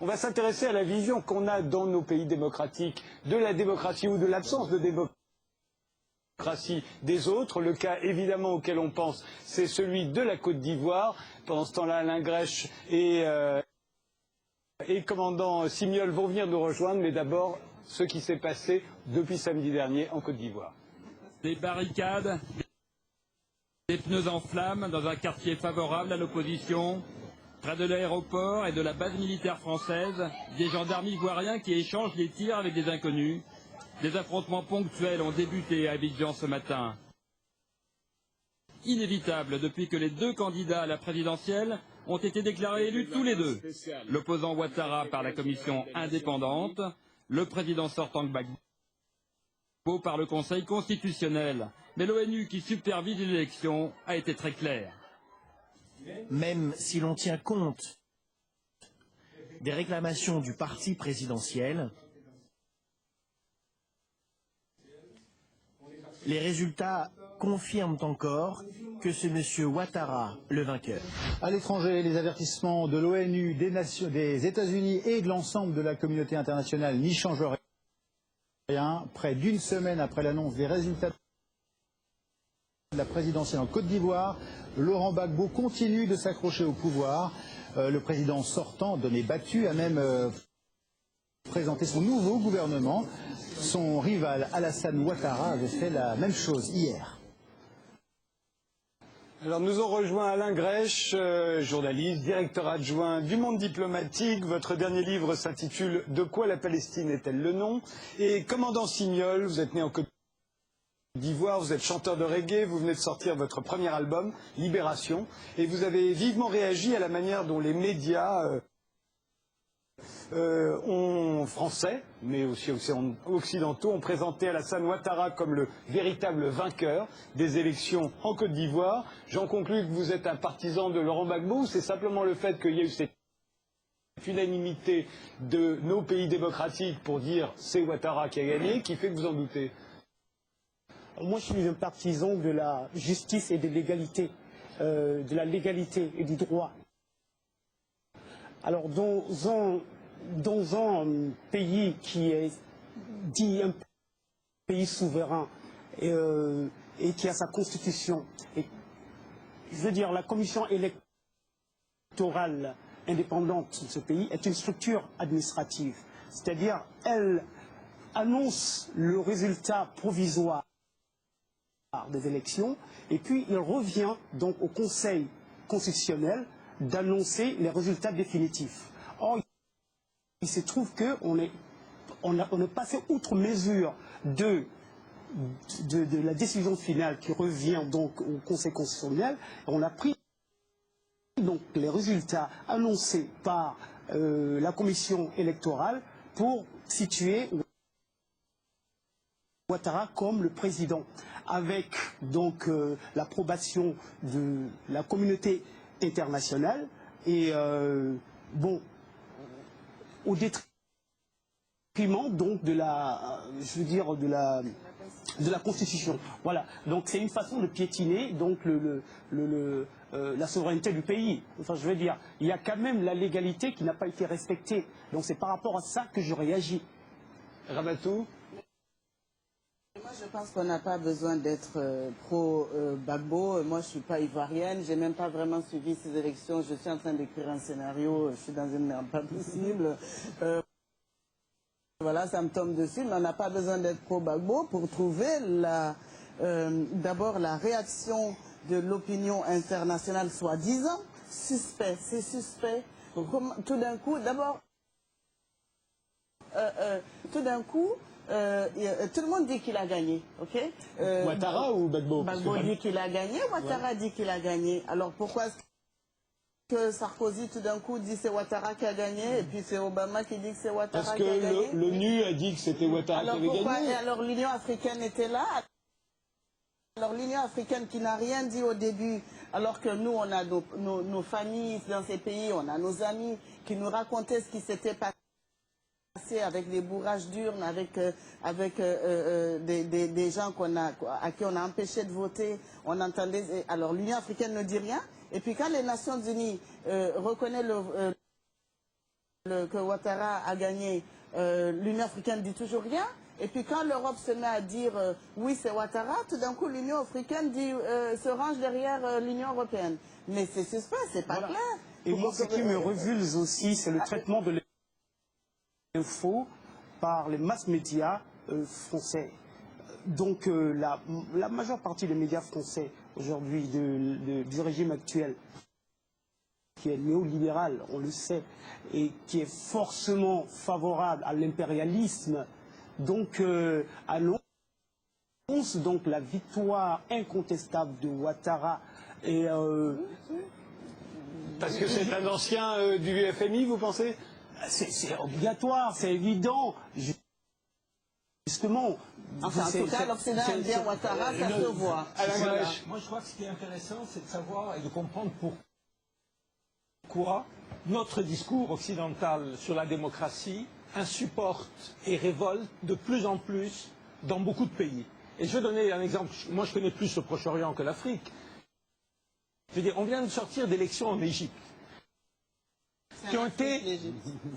On va s'intéresser à la vision qu'on a dans nos pays démocratiques de la démocratie ou de l'absence de démocratie des autres. Le cas évidemment auquel on pense, c'est celui de la Côte d'Ivoire. Pendant ce temps-là, Alain Grèche et commandant Simiol vont venir nous rejoindre, mais d'abord ce qui s'est passé depuis samedi dernier en Côte d'Ivoire. Des barricades, des pneus en flammes dans un quartier favorable à l'opposition, près de l'aéroport et de la base militaire française, des gendarmes ivoiriens qui échangent des tirs avec des inconnus. Des affrontements ponctuels ont débuté à Abidjan ce matin. Inévitable depuis que les deux candidats à la présidentielle ont été déclarés élus tous les deux. L'opposant Ouattara par la commission indépendante, le président sortant Gbagbo par le Conseil constitutionnel. Mais l'ONU qui supervise l'élection a été très claire. Même si l'on tient compte des réclamations du parti présidentiel, les résultats confirment encore que c'est M. Ouattara le vainqueur. À l'étranger, les avertissements de l'ONU, des États-Unis et de l'ensemble de la communauté internationale n'y changent rien. Près d'une semaine après l'annonce des résultats de la présidentielle en Côte d'Ivoire, Laurent Gbagbo continue de s'accrocher au pouvoir. Le président sortant, donné battu, a même présenté son nouveau gouvernement. Son rival Alassane Ouattara avait fait la même chose hier. Alors nous ont rejoint Alain Grèche, journaliste, directeur adjoint du Monde diplomatique. Votre dernier livre s'intitule « De quoi la Palestine est-elle le nom ?» Et commandant Simiol, vous êtes né en Côte d'Ivoire, vous êtes chanteur de reggae, vous venez de sortir votre premier album, Libération, et vous avez vivement réagi à la manière dont les médias français, mais aussi occidentaux, ont présenté Alassane Ouattara comme le véritable vainqueur des élections en Côte d'Ivoire. J'en conclus que vous êtes un partisan de Laurent Gbagbo, ou c'est simplement le fait qu'il y a eu cette unanimité de nos pays démocratiques pour dire c'est Ouattara qui a gagné, qui fait que vous en doutez? Moi, je suis un partisan de la justice et de l'égalité, de la légalité et du droit. Alors, dans un pays qui est dit un pays souverain et qui a sa constitution, et, je veux dire, la commission électorale indépendante de ce pays est une structure administrative. C'est-à-dire, elle annonce le résultat provisoire des élections et puis il revient donc au Conseil constitutionnel d'annoncer les résultats définitifs. Or, il se trouve qu'on est passé outre mesure de la décision finale qui revient donc au Conseil constitutionnel. On a pris donc les résultats annoncés par la commission électorale pour situer Ouattara comme le président, avec donc l'approbation de la communauté internationale et bon, au détriment donc de la, je veux dire, de la Constitution. Voilà. Donc c'est une façon de piétiner donc la souveraineté du pays. Enfin, je veux dire, il y a quand même la légalité qui n'a pas été respectée. Donc c'est par rapport à ça que je réagis. Ramatou? Moi, je pense qu'on n'a pas besoin d'être pro-Gbagbo. Moi, je ne suis pas ivoirienne. Je n'ai même pas vraiment suivi ces élections. Je suis en train d'écrire un scénario. Je suis dans une merde pas possible. Voilà, ça me tombe dessus. Mais on n'a pas besoin d'être pro-Gbagbo pour trouver d'abord la réaction de l'opinion internationale soi-disant suspect. C'est suspect. Tout d'un coup, d'abord, tout d'un coup, tout le monde dit qu'il a gagné, ok? Ouattara ou Gbagbo? Gbagbo dit qu'il a gagné, Ouattara dit qu'il a gagné. Alors pourquoi est-ce que Sarkozy tout d'un coup dit c'est Ouattara qui a gagné et puis c'est Obama qui dit que c'est Ouattara qui a gagné? Parce que l'ONU a dit que c'était Ouattara qui avait gagné. Et alors l'Union africaine était là? Alors l'Union africaine qui n'a rien dit au début, alors que nous on a nos familles dans ces pays, on a nos amis qui nous racontaient ce qui s'était passé avec des bourrages d'urnes, avec des gens à qui on a empêché de voter. On entendait. Alors l'Union africaine ne dit rien. Et puis quand les Nations Unies reconnaissent que Ouattara a gagné, l'Union africaine dit toujours rien. Et puis quand l'Europe se met à dire oui c'est Ouattara, tout d'un coup l'Union africaine se range derrière l'Union européenne. Mais c'est suspect, c'est pas clair. Et moi ce qui me révulse aussi, c'est le traitement de l'info par les mass médias français. Donc la majeure partie des médias français aujourd'hui du régime actuel, qui est néolibéral, on le sait, et qui est forcément favorable à l'impérialisme, donc annonce donc la victoire incontestable de Ouattara. Et, Parce que c'est un ancien du FMI, vous pensez? c'est obligatoire, c'est évident. Justement. Enfin, en tout cas, l'Occident aime bien Ouattara, ça se voit. Moi, je crois que ce qui est intéressant, c'est de savoir et de comprendre pourquoi notre discours occidental sur la démocratie insupporte et révolte de plus en plus dans beaucoup de pays. Et je vais donner un exemple. Moi, je connais plus le Proche-Orient que l'Afrique. Je veux dire, on vient de sortir d'élections en Égypte. Qui ont été...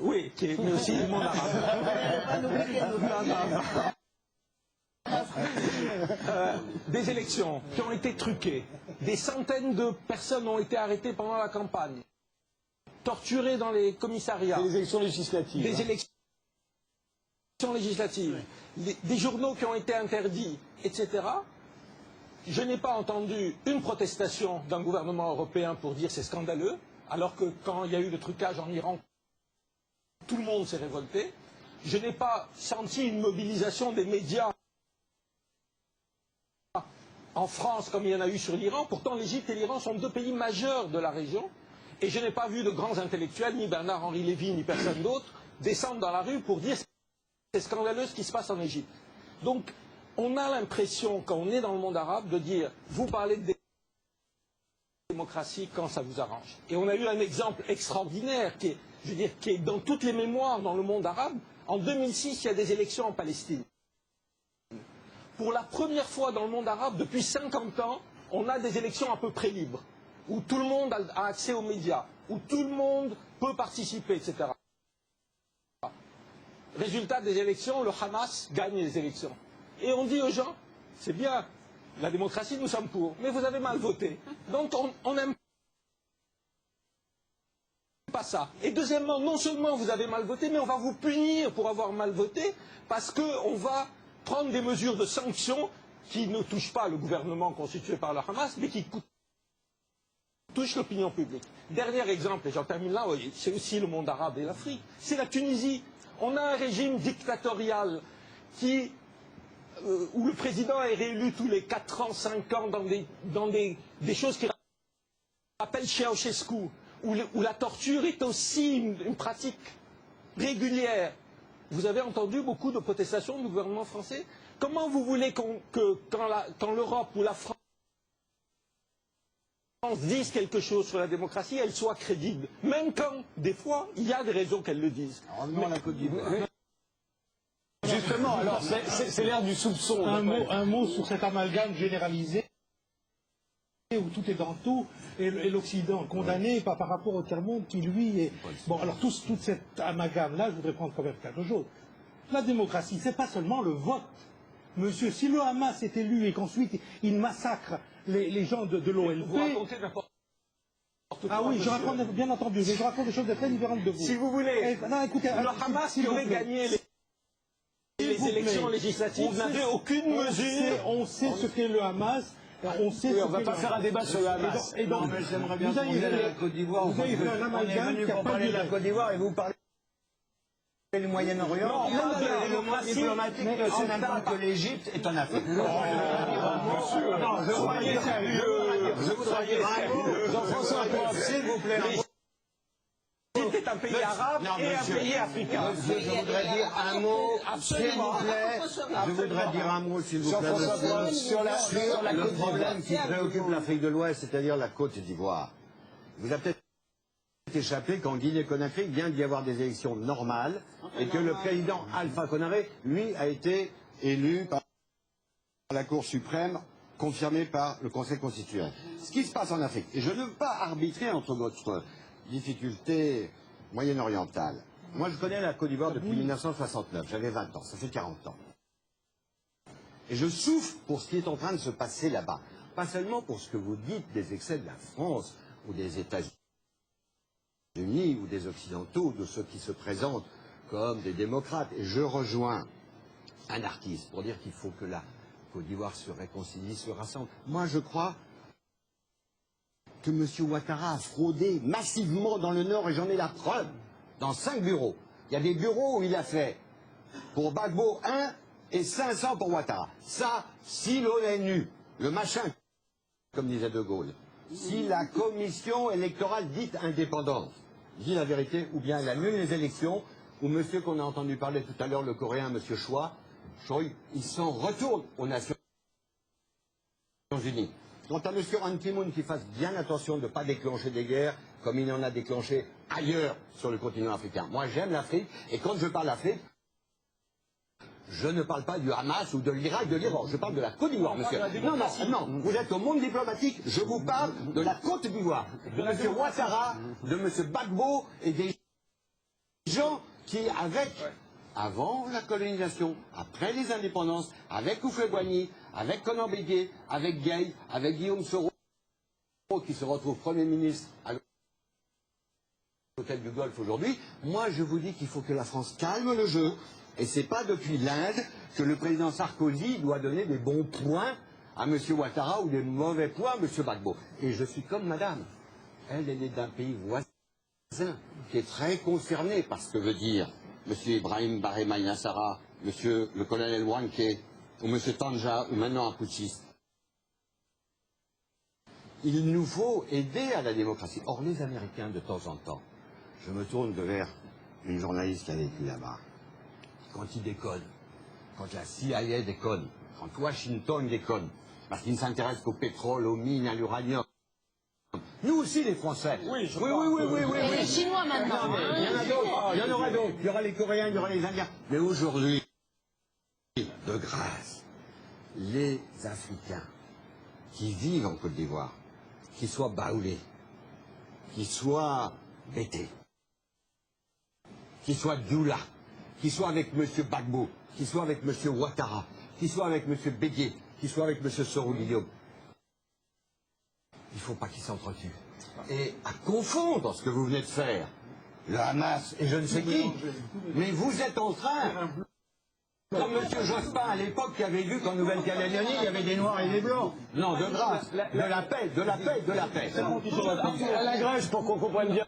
Oui, mais aussi le monde arabe. Des élections qui ont été truquées. Des centaines de personnes ont été arrêtées pendant la campagne. Torturées dans les commissariats. Des élections législatives. Des élections législatives. Des journaux qui ont été interdits, etc. Je n'ai pas entendu une protestation d'un gouvernement européen pour dire c'est scandaleux. Alors que quand il y a eu le trucage en Iran, tout le monde s'est révolté. Je n'ai pas senti une mobilisation des médias en France comme il y en a eu sur l'Iran. Pourtant, l'Égypte et l'Iran sont deux pays majeurs de la région. Et je n'ai pas vu de grands intellectuels, ni Bernard-Henri Lévy, ni personne d'autre, descendre dans la rue pour dire c'est scandaleux ce qui se passe en Égypte. Donc, on a l'impression, quand on est dans le monde arabe, de dire vous parlez de démocratie quand ça vous arrange. Et on a eu un exemple extraordinaire qui est dans toutes les mémoires dans le monde arabe. En 2006, il y a des élections en Palestine. Pour la première fois dans le monde arabe, depuis 50 ans, on a des élections à peu près libres, où tout le monde a accès aux médias, où tout le monde peut participer, etc. Résultat des élections, le Hamas gagne les élections. Et on dit aux gens, c'est bien, la démocratie, nous sommes pour, mais vous avez mal voté. Donc on n'aime pas ça. Et deuxièmement, non seulement vous avez mal voté, mais on va vous punir pour avoir mal voté, parce qu'on va prendre des mesures de sanctions qui ne touchent pas le gouvernement constitué par le Hamas, mais qui touchent l'opinion publique. Dernier exemple, et j'en termine là, c'est aussi le monde arabe et l'Afrique, c'est la Tunisie. On a un régime dictatorial où le président est réélu tous les 4 ans, 5 ans dans des choses qui rappellent Ceausescu, où la torture est aussi une pratique régulière. Vous avez entendu beaucoup de protestations du gouvernement français. Comment vous voulez que quand l'Europe ou la France disent quelque chose sur la démocratie, elle soit crédible, même quand, des fois, il y a des raisons qu'elles le disent. Justement, alors c'est l'ère du soupçon. Un mot sur cet amalgame généralisé où tout est dans tout et l'Occident condamné par rapport au tiers-monde qui lui est... Bon, alors tout cet amalgame-là, je voudrais prendre quand même quelque chose. La démocratie, c'est pas seulement le vote. Monsieur, si le Hamas est élu et qu'ensuite il massacre les gens de l'OLP... Vous racontez n'importe quoi. Ah oui, je raconte, bien entendu, mais je raconte des choses très différentes de vous. Si vous voulez, non, écoutez, le Hamas qui aurait gagné les élections législatives n'avait aucune mesure. On sait ce qu'est le Hamas. On ne va pas faire un débat sur le Hamas. Et donc, j'aimerais bien qu'on vienne à la Côte d'Ivoire. Vous avez fait un amalgame qui a pas parler de la Côte d'Ivoire et vous parlez du Moyen-Orient. Le moins diplomatique de ce même temps que l'Égypte est en Afrique. Je croyais Jean-François, s'il vous plaît. C'est un pays arabe et un pays africain. Monsieur, je voudrais dire un mot, s'il vous plaît. Je voudrais dire un mot, s'il vous plaît, monsieur, sur le problème qui préoccupe l'Afrique de l'Ouest, c'est-à-dire la Côte d'Ivoire. Vous avez peut-être échappé qu'en Guinée-Conakry vient d'y avoir des élections normales et que le président Alpha Condé, lui, a été élu par la Cour suprême, confirmé par le Conseil constitutionnel. Ce qui se passe en Afrique, et je ne veux pas arbitrer entre votre difficulté moyen-orientale, Moi, je connais la Côte d'Ivoire depuis 1969. J'avais 20 ans. Ça fait 40 ans. Et je souffre pour ce qui est en train de se passer là-bas. Pas seulement pour ce que vous dites des excès de la France ou des États-Unis ou des Occidentaux, de ceux qui se présentent comme des démocrates. Et je rejoins un artiste pour dire qu'il faut que la Côte d'Ivoire se réconcilie, se rassemble. Moi, je crois que M. Ouattara a fraudé massivement dans le Nord, et j'en ai la preuve, dans 5 bureaux. Il y a des bureaux où il a fait, pour Gbagbo, 1 et 500 pour Ouattara. Ça, si l'ONU, le machin, comme disait De Gaulle, si la commission électorale dite indépendante dit la vérité, ou bien elle annule les élections, ou monsieur qu'on a entendu parler tout à l'heure, le Coréen, monsieur Choi, il s'en retourne aux Nations Unies. Quant à M. Ban Ki-moon, qui fasse bien attention de ne pas déclencher des guerres comme il en a déclenché ailleurs sur le continent africain. Moi, j'aime l'Afrique, et quand je parle d'Afrique, je ne parle pas du Hamas ou de l'Irak, de l'Iran. Je parle de la Côte d'Ivoire, monsieur. Non, non, non, vous êtes au monde diplomatique. Je vous parle de la Côte d'Ivoire, de M. Ouattara, de M. Gbagbo et des gens qui, avant la colonisation, après les indépendances, avec Houphouët-Boigny, avec Conan Bédié, avec Gay, avec Guillaume Soro, qui se retrouve Premier ministre à l'hôtel du Golfe aujourd'hui, moi je vous dis qu'il faut que la France calme le jeu. Et c'est pas depuis l'Inde que le président Sarkozy doit donner des bons points à M. Ouattara ou des mauvais points à M. Gbagbo. Et je suis comme madame. Elle est d'un pays voisin qui est très concerné par ce que veut dire M. Ibrahim Barhema Yassara, M. le colonel Wanké, ou M. Tanja, ou maintenant un putschiste. Il nous faut aider à la démocratie. Or, les Américains, de temps en temps, je me tourne vers une journaliste qui a vécu là-bas. Quand ils déconnent, quand la CIA déconne, quand Washington déconne, parce qu'ils ne s'intéressent qu'au pétrole, aux mines, à l'uranium. Nous aussi, les Français. Oui. Et les Chinois maintenant. Non, mais il y en a d'autres. Il y en aura d'autres. Il y aura les Coréens, il y aura les Indiens. Mais aujourd'hui, de grâce, les Africains qui vivent en Côte d'Ivoire, qui soient baoulés, qui soient bêtés, qui soient doula, qui soient avec M. Gbagbo, qui soient avec M. Ouattara, qui soient avec M. Bédié, qui soient avec M. Soro-Guillaume. Il ne faut pas qu'ils s'entretuent. Et à confondre ce que vous venez de faire, le Hamas et je ne sais qui, mais vous êtes en train, comme M. Jospin à l'époque qui avait vu qu'en Nouvelle-Calédonie, il y avait des Noirs et des Blancs. Non, de grâce, de la paix, de la paix, de la paix. À la Grèce, pour qu'on comprenne bien.